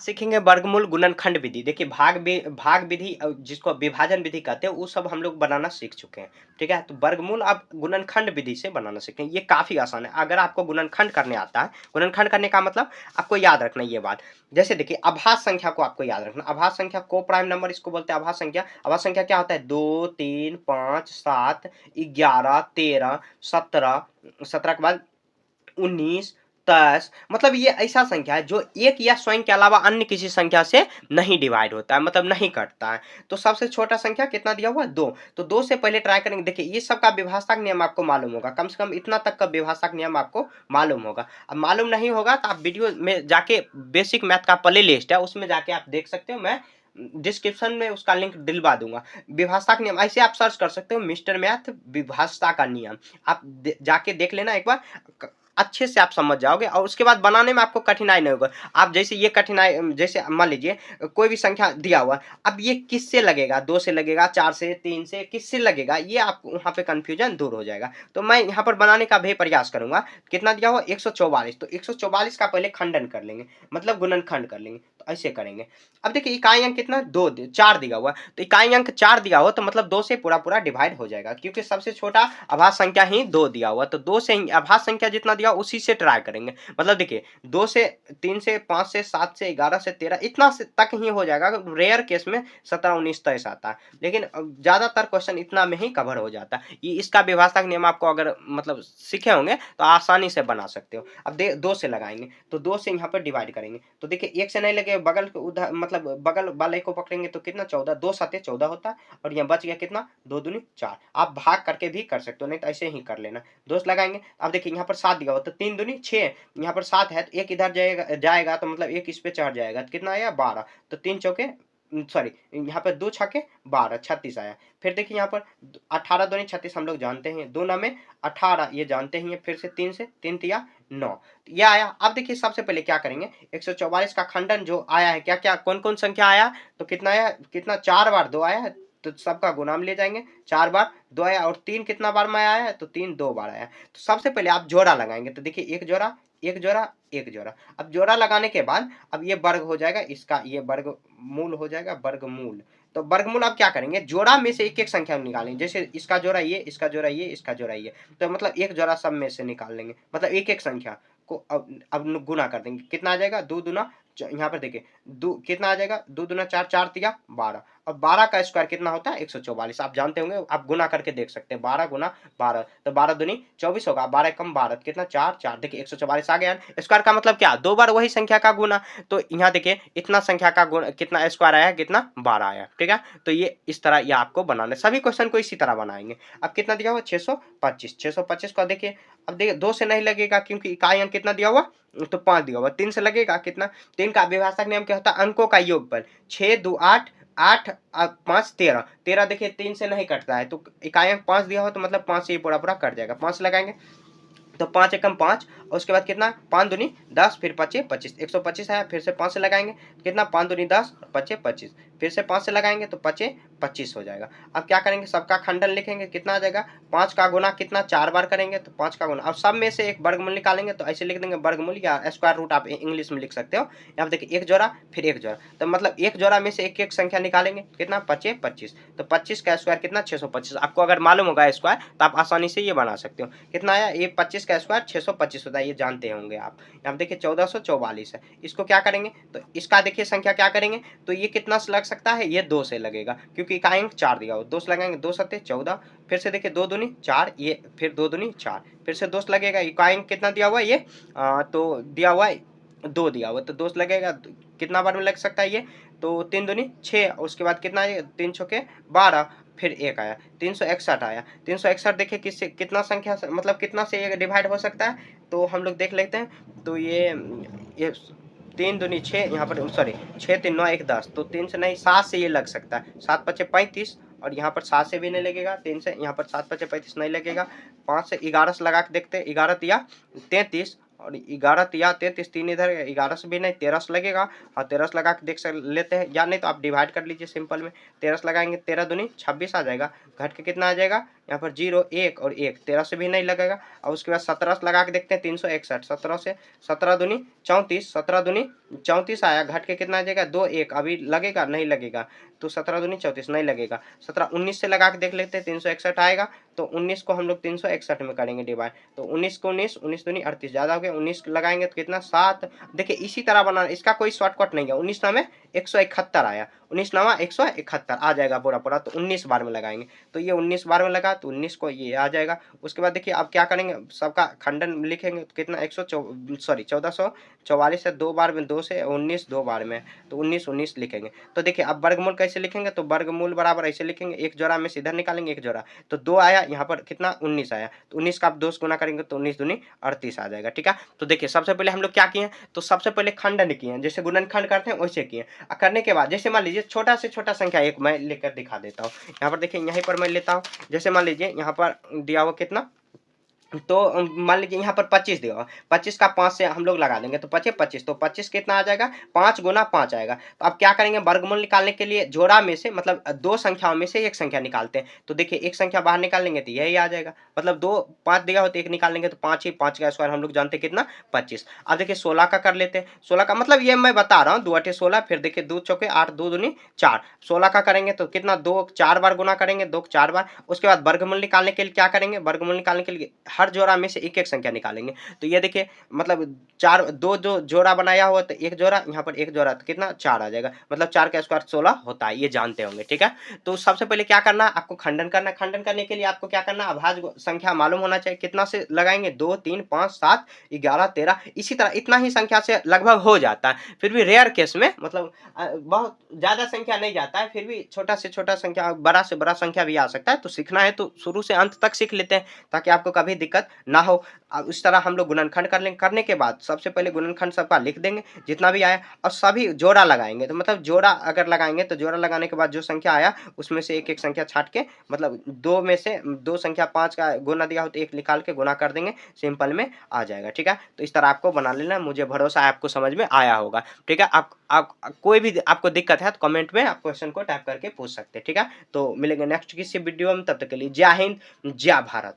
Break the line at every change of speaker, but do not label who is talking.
सीखेंगे वर्गमूल गुणनखंड विधि। देखिए भाग विधि जिसको विभाजन विधि कहते हैं वो सब हम लोग बनाना सीख चुके हैं, ठीक है। तो वर्गमूल आप गुणनखंड विधि से बनाना सीखें, ये काफी आसान है। अगर आपको गुणनखंड करने आता है, गुणनखंड करने का मतलब आपको याद रखना ये बात। जैसे देखिए अभाज्य संख्या को आपको याद रखना, अभाज्य संख्या को प्राइम नंबर इसको बोलते हैं अभाज्य संख्या। अभाज्य संख्या क्या होता है? 2 3 5 7 11 13 17, 17 के बाद 19 10, मतलब ये ऐसा संख्या है जो एक या स्वयं के अलावा अन्य किसी संख्या से नहीं डिवाइड होता है, मतलब नहीं कटता है। तो सबसे छोटा संख्या कितना दिया हुआ है? 2। तो 2 से पहले ट्राई करेंगे। देखिए ये सबका विभाजक नियम आपको मालूम होगा, कम से कम इतना तक का विभाजक नियम आपको मालूम होगा। अब मालूम नहीं होगा तो आप वीडियो में जाके बेसिक मैथ का प्ले लिस्ट है उसमें जाके आप देख सकते हो, मैं डिस्क्रिप्शन में उसका लिंक दिलवा दूंगा। विभाजक नियम ऐसे आप सर्च कर सकते हो, मिस्टर मैथ विभाजक का नियम, आप जाके देख लेना एक बार, अच्छे से आप समझ जाओगे और उसके बाद बनाने में आपको कठिनाई नहीं होगा। आप जैसे ये कठिनाई, जैसे मान लीजिए कोई भी संख्या दिया हुआ, अब ये किससे लगेगा? 2 से लगेगा, 4 से, 3 से, किससे लगेगा? ये आपको वहाँ पे कंफ्यूजन दूर हो जाएगा। तो मैं यहाँ पर बनाने का भी प्रयास करूंगा। कितना दिया हुआ? 144। तो 144 का पहले खंडन कर लेंगे, मतलब गुणनखंड कर लेंगे। तो ऐसे करेंगे। अब देखिए इकाई अंक कितना? 4 दिया हुआ, तो इकाई अंक 4 दिया हुआ तो मतलब 2 से पूरा पूरा डिवाइड हो जाएगा, क्योंकि सबसे छोटा अभाज्य संख्या ही 2 दिया हुआ। तो 2 से ही अभाज्य संख्या जितना दिया उसी से ट्राई करेंगे। मतलब देखिए 2 से, 3 से, 5 से, 7 से, 11 से, 13 इतना से तक ही हो जाएगा। रेयर केस में 17 19 तक आता है, लेकिन ज्यादातर क्वेश्चन इतना में ही कवर हो जाता है। ये इसका विभाजक नियम आपको अगर मतलब सीखे होंगे तो आसानी से बना सकते हो। अब 2 से लगाएंगे तो 2 से यहाँ पर डिवाइड करेंगे। तो देखिए 1 से नहीं लगे, बगल के उधर मतलब बगल वाले को पकड़ेंगे तो कितना? 14। 2 7 14 होता है और यहाँ बच गया कितना? 2 दूनी 4। आप भाग करके भी कर सकते हो, नहीं तो ऐसे ही कर लेना। 2 से लगाएंगे। अब देखिए यहाँ पर 7 दिया हुआ तो 3 दूनी 6, यहाँ पर 7 है तो एक इधर जाएगा तो मतलब एक इस पे चढ़ जाएगा तो कितना आया? 12। तो 3 चौके सॉरी, यहाँ पर 2 छके 12, 36 आया। फिर देखिए यहाँ पर 18 दूनी 36 हम लोग जानते हैं, 2 9 में 18 ये जानते ही हैं। फिर से 3 से, 3 तिया 9, ये आया। अब देखिए सबसे पहले क्या करेंगे, 144 का खंडन जो आया है, क्या क्या कौन कौन संख्या आया? तो कितना आया? कितना? 4 बार 2 आया है तो सबका गुणाम ले जाएंगे। 4 बार 2 आया और 3 कितना बार में आया है? तो 3 2 बार आया। तो सबसे पहले आप जोड़ा लगाएंगे। तो देखिए एक जोड़ा, एक जोड़ा, एक जोड़ा। अब जोड़ा लगाने के बाद अब ये वर्ग हो जाएगा, इसका ये वर्ग मूल हो जाएगा, वर्गमूल। तो वर्गमूल आप क्या करेंगे? जोड़ा में से एक एक संख्या निकालेंगे। जैसे इसका जोड़ा ये, इसका जोड़ा ये, इसका जोड़ा ये, तो मतलब एक जोड़ा सब में से निकाल लेंगे, मतलब एक एक संख्या को अब गुना कर देंगे। कितना आ जाएगा? 2 दूना, यहाँ पर देखिए 2 कितना आ जाएगा? 2 दूना 4, 4 तिया 12। और 12 का स्क्वायर कितना होता है? 144। आप जानते होंगे, आप गुना करके देख सकते हैं। 12 गुना 12 तो 12 दूनी 24 होगा, 12 कम 12 कितना? 4 4। देखिए 144 आ गया। स्क्वायर का मतलब क्या? 2 बार वही संख्या का गुना। तो यहाँ देखिए इतना संख्या का गुण कितना स्क्वायर आया? कितना? 12 आया, ठीक है। तो ये इस तरह ये आपको बनाना है, सभी क्वेश्चन को इसी तरह बनाएंगे। अब कितना दिया हुआ? 625। 625 का देखिए, अब देखिए 2 से नहीं लगेगा क्योंकि इकाई अंक कितना दिया हुआ? तो 5 दिया हुआ। 3 से लगेगा कितना? 3 का विभाजक नियम क्या होता है? अंकों का योगफल। 6 2 8, 8 5 13। 13 देखिए 3 से नहीं कटता है, तो इकाई अंक 5 दिया हो तो मतलब 5 से ये पूरा पूरा कट जाएगा। 5 लगाएंगे तो 5 एकम 5 और उसके बाद कितना? 5 दूनी 10, फिर 5 25, 125 आया। फिर से 5 से लगाएंगे कितना? 5 दूनी 10 और 5 25, फिर से 5 से लगाएंगे तो 5 25 हो जाएगा। अब क्या करेंगे? सबका खंडन लिखेंगे। कितना आ जाएगा? 5 का गुना कितना? 4 बार करेंगे तो 5 का गुना। अब सब में से एक वर्गमूल निकालेंगे तो ऐसे लिख देंगे वर्गमूल या स्क्वायर रूट, आप इंग्लिश में लिख सकते हो। यहाँ देखिए एक जोड़ा फिर एक जोड़ा, तो मतलब एक जोड़ा में से एक एक संख्या निकालेंगे। कितना? 25 25। तो 25 का स्क्वायर कितना? 625। आपको अगर मालूम होगा स्क्वायर तो आप आसानी से ये बना सकते हो। कितना आया? ये 25 का स्क्वायर 625 होता है, ये जानते होंगे आप। यहाँ देखिए 1444 है। इसको क्या करेंगे? तो इसका देखिए संख्या क्या करेंगे? तो ये कितना से लग सकता है? ये 2 से लगेगा क्योंकि इकाई अंक 4 दिया हो। 2 से लगाएंगे, 2 सत्ते 14। फिर से देखिए 2 दूनी 4, ये फिर 2 दूनी 4, फिर से 2 से लगेगा। इकाई अंक कितना दिया हुआ है? ये तो दिया हुआ है 2 दिया हुआ, तो 2 से लगेगा। कितना बार में लग सकता है ये? तो 3 दूनी 6, उसके बाद कितना है? 3 छके 12, फिर 1 आया। 361 आया। 361 देखिए किससे कितना संख्या से, मतलब कितना से ये डिवाइड हो सकता है? तो हम लोग देख लेते हैं। तो ये 3 दूनी 6, यहाँ पर सॉरी 6 3 9 1 10, तो 3 से नहीं 7 से ये लग सकता है। 7 5 35 और यहाँ पर 7 से भी नहीं लगेगा। 3 से यहाँ पर 7 5 35 नहीं लगेगा। 5 से 11 से लगा के देखते हैं। 11 तिया 33 और 11 तिया 33, 3 इधर 11 से भी नहीं 13 से लगेगा। हाँ 13 से लगा के देख लेते हैं, या नहीं तो आप डिवाइड कर लीजिए सिंपल में। 13 से लगाएंगे, 13 दूनी 26 आ जाएगा। घट के कितना आ जाएगा? यहाँ पर 0 1 और 1 13 से भी नहीं लगेगा। और उसके बाद 17 लगा के देखते हैं 361, 17 से 17 दूनी 34, 17 दूनी 34 आया, घट के कितना आ जाएगा 2 1, अभी लगेगा नहीं लगेगा, तो 17 दूनी 34 नहीं लगेगा। 17 19 से लगा के देख लेते हैं 361 आएगा, तो 19 को हम लोग 361 में करेंगे डिवाइड, तो 19 को 19 19 दूनी 38 ज़्यादा हो गया, 19 लगाएंगे तो कितना 7। देखिए इसी तरह बनाना, इसका कोई शॉर्टकट नहीं है। 19 नामे 171 आया, 19 नामा 171 आ जाएगा पूरा पूरा, तो 19 बार में लगाएंगे, तो ये 19 बार में लगा तो 19 को ये आ जाएगा। उसके बाद देखिए अब क्या करेंगे, सबका खंडन लिखेंगे तो कितना 1444 है, 2 बार में 2 से 19 2 बार में, तो 19 19 लिखेंगे। तो देखिए अब वर्गमूल कैसे लिखेंगे, तो वर्गमूल बराबर ऐसे लिखेंगे, एक जोड़ा में सीधा निकालेंगे एक जोड़ा, तो 2 आया, यहाँ पर कितना 19 आया, तो 19 का आप 2 से गुना करेंगे तो 19 दूनी 38 आ जाएगा। ठीक है, तो देखिए सबसे पहले हम लोग क्या किए, तो सबसे पहले खंडन किए, जैसे गुणनखंड करते हैं वैसे किए। करने के बाद जैसे मान लीजिए छोटा से छोटा संख्या एक मैं लेकर दिखा देता हूँ। यहाँ पर देखिए यहीं पर मैं लेता हूँ, जैसे मान लीजिए यहाँ पर दिया हुआ कितना, तो मान लीजिए यहाँ पर 25 दिया हुआ, 25 का 5 से हम लोग लगा देंगे तो 25 25, तो 25 कितना आ जाएगा 5 गुना 5 आएगा। तो अब क्या करेंगे, वर्गमूल निकालने के लिए जोड़ा में से मतलब दो संख्याओं में से एक संख्या निकालते हैं, तो देखिए एक संख्या बाहर निकालेंगे तो यही आ जाएगा, मतलब 2 5 दिया हो तो एक निकालेंगे तो 5 ही, 5 का स्क्वायर हम लोग जानते हैं कितना 25। अब देखिए 16 का कर लेते हैं, 16 का मतलब ये मैं बता रहा हूँ 2 8 16, फिर देखिए 2 चौके 8 2 दूनी 4, 16 का करेंगे तो कितना 2 4 बार गुना करेंगे, 2 4 बार। उसके बाद वर्गमूल निकालने के लिए क्या करेंगे, वर्गमूल निकालने के लिए हर जोड़ा में से एक एक संख्या निकालेंगे, तो ये देखिए मतलब 4 2 जो जोड़ा बनाया हुआ तो एक जोड़ा, यहाँ पर एक जोड़ा तो कितना 4 आ जाएगा, मतलब 4 का स्क्वायर 16 होता है, ये जानते होंगे। ठीक है, तो सबसे पहले क्या करना, आपको खंडन करना, खंडन करने के लिए आपको क्या करना, अभाज्य संख्या मालूम होना चाहिए, कितना से लगाएंगे 2 3 5 7 11 13, इसी तरह इतना ही संख्या से लगभग हो जाता है। फिर भी रेयर केस में मतलब बहुत ज्यादा संख्या नहीं जाता है, फिर भी छोटा से छोटा संख्या बड़ा से बड़ा संख्या भी आ सकता है, तो सीखना है तो शुरू से अंत तक सीख लेते हैं ताकि आपको कभी दिक्कत ना हो। अब इस तरह हम लोग गुणनखंड कर लेंगे, करने के बाद सबसे पहले गुणनखंड सबका लिख देंगे जितना भी आया, और सभी जोड़ा लगाएंगे, तो मतलब जोड़ा अगर लगाएंगे तो जोड़ा लगाने के बाद जो संख्या आया उसमें से एक एक संख्या छाट के, मतलब 2 में से 2 संख्या 5 का गुना दिया हो तो 1 निकाल के गुना कर देंगे, सिंपल में आ जाएगा। ठीक है, तो इस तरह आपको बना लेना, मुझे भरोसा है आपको समझ में आया होगा। ठीक है, आप कोई भी आपको दिक्कत है तो कमेंट में आप क्वेश्चन को टाइप करके पूछ सकते हैं। ठीक है, तो मिलेंगे नेक्स्ट किसी वीडियो में, तब तक के लिए जय हिंद जय भारत।